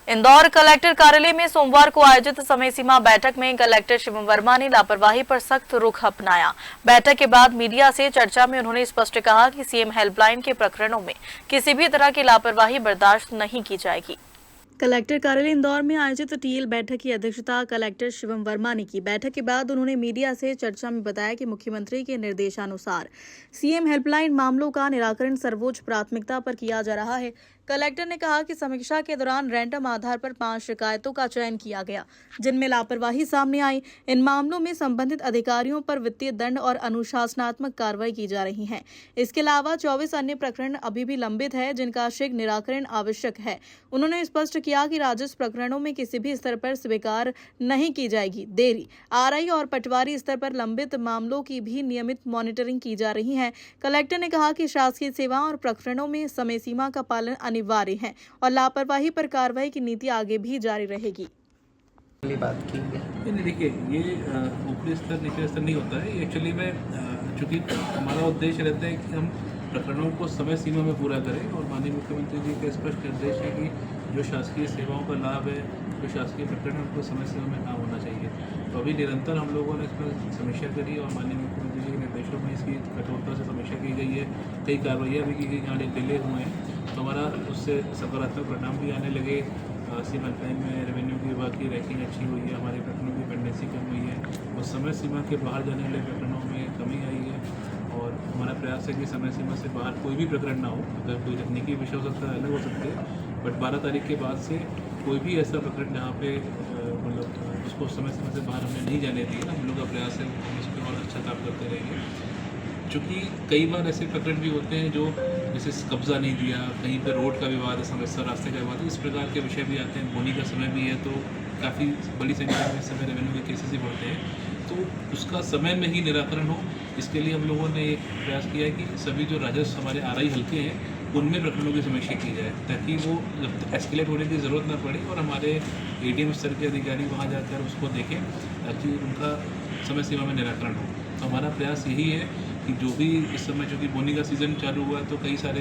Indore collector कार्यालय में सोमवार को आयोजित समय सीमा बैठक में कलेक्टर शिवम वर्मा ने लापरवाही पर सख्त रुख अपनाया। बैठक के बाद मीडिया से चर्चा में उन्होंने स्पष्ट कहा कि सीएम हेल्पलाइन के प्रकरणों में किसी भी तरह की लापरवाही बर्दाश्त नहीं की जाएगी। कलेक्टर कार्यालय इंदौर में आयोजित टीएल बैठक की अध्यक्षता कलेक्टर शिवम वर्मा ने की। बैठक के बाद उन्होंने मीडिया से चर्चा में बताया कि मुख्यमंत्री के निर्देशानुसार सीएम हेल्पलाइन मामलों का निराकरण सर्वोच्च प्राथमिकता पर किया जा रहा है। कलेक्टर ने कहा कि समीक्षा के दौरान रैंडम आधार पर 5 शिकायतों का चयन किया गया, जिनमें लापरवाही सामने आई। इन मामलों में संबंधित अधिकारियों पर वित्तीय दंड और अनुशासनात्मक कार्रवाई की जा रही है। इसके अलावा 24 अन्य प्रकरण अभी भी लंबित है, जिनका शीघ्र निराकरण आवश्यक है। उन्होंने स्पष्ट किया कि राजस्व प्रकरणों में किसी भी स्तर पर स्वीकार नहीं की जाएगी देरी। आरआई और पटवारी स्तर पर लंबित मामलों की भी नियमित मॉनिटरिंग की जा रही है। कलेक्टर ने कहा कि शासकीय सेवा और प्रकरणों में समय सीमा का पालन अनिवार्य है और लापरवाही पर कार्रवाई की नीति आगे भी जारी रहेगी। बात की नहीं, देखिए ये ऊपरी स्तर निचले स्तर नहीं होता है। एक्चुअली में चूँकि हमारा उद्देश्य रहता है कि हम प्रकरणों को समय सीमा में पूरा करें और माननीय मुख्यमंत्री जी का स्पष्ट निर्देश है कि जो शासकीय सेवाओं का लाभ है, जो शासकीय प्रकरण है, उनको समय सीमा में काम होना चाहिए। तो अभी निरंतर हम लोगों ने इसमें समीक्षा करी और माननीय मुख्यमंत्री जी के निर्देशों में इसकी कठोरता से समीक्षा की गई है। कई कार्रवाइयाँ भी की गई जहाँ डिले हुए हैं, तो हमारा उससे सकारात्मक परिणाम भी आने लगे। सीएम हेल्पलाइन में रेवेन्यू विभाग की रैंकिंग अच्छी हुई है, हमारे प्रकरणों की पेंडेंसी कम हुई है और समय सीमा के बाहर जाने वाले प्रकरणों में कमी आई है। और हमारा प्रयास है कि समय सीमा से बाहर कोई भी प्रकरण ना हो। अगर कोई तकनीकी विषय हो सकता है, अलग हो सकते हैं, बट 12 तारीख के बाद से कोई भी ऐसा प्रकरण जहाँ पे मतलब उसको समय सीमा से बाहर हमने नहीं जाने दिया। हम लोग का प्रयास है हम इस पर और अच्छा काम करते रहेंगे। चूँकि कई बार ऐसे प्रकरण भी होते हैं जो जैसे कब्जा नहीं दिया, कहीं पर रोड का विवाद है, समस्या रास्ते का विवाद है, इस प्रकार के विषय भी आते हैं। बोनी का समय भी है, तो काफ़ी बड़ी संख्या में इस समय रेवेन्यू के केसेस ही बढ़ते हैं, तो उसका समय में ही निराकरण हो, इसके लिए हम लोगों ने एक प्रयास किया है कि सभी जो राजस्व हमारे आरआई हल्के हैं उनमें प्रकरणों की समीक्षा की जाए, ताकि वो एस्केलेट होने की ज़रूरत ना पड़े और हमारे एडीएम स्तर के अधिकारी वहाँ जाकर उसको देखें ताकि उनका समय सीमा में निराकरण हो। तो हमारा प्रयास यही है कि जो भी इस समय चूँकि बोनी का सीज़न चालू हुआ है, तो कई सारे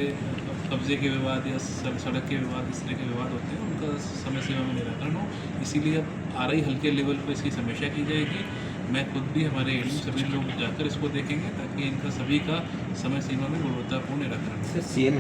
कब्जे के विवाद या सड़क के विवाद, इस तरह के विवाद होते हैं, उनका समय सीमा में निराकरण हो। इसीलिए अब आरआई हल्के लेवल पर इसकी समीक्षा की जाएगी। मैं खुद भी, हमारे एडीएम सभी लोग जाकर इसको देखेंगे ताकि इनका सभी का समय सीमा में गुणवत्तापूर्ण निराकरण हो। सीएम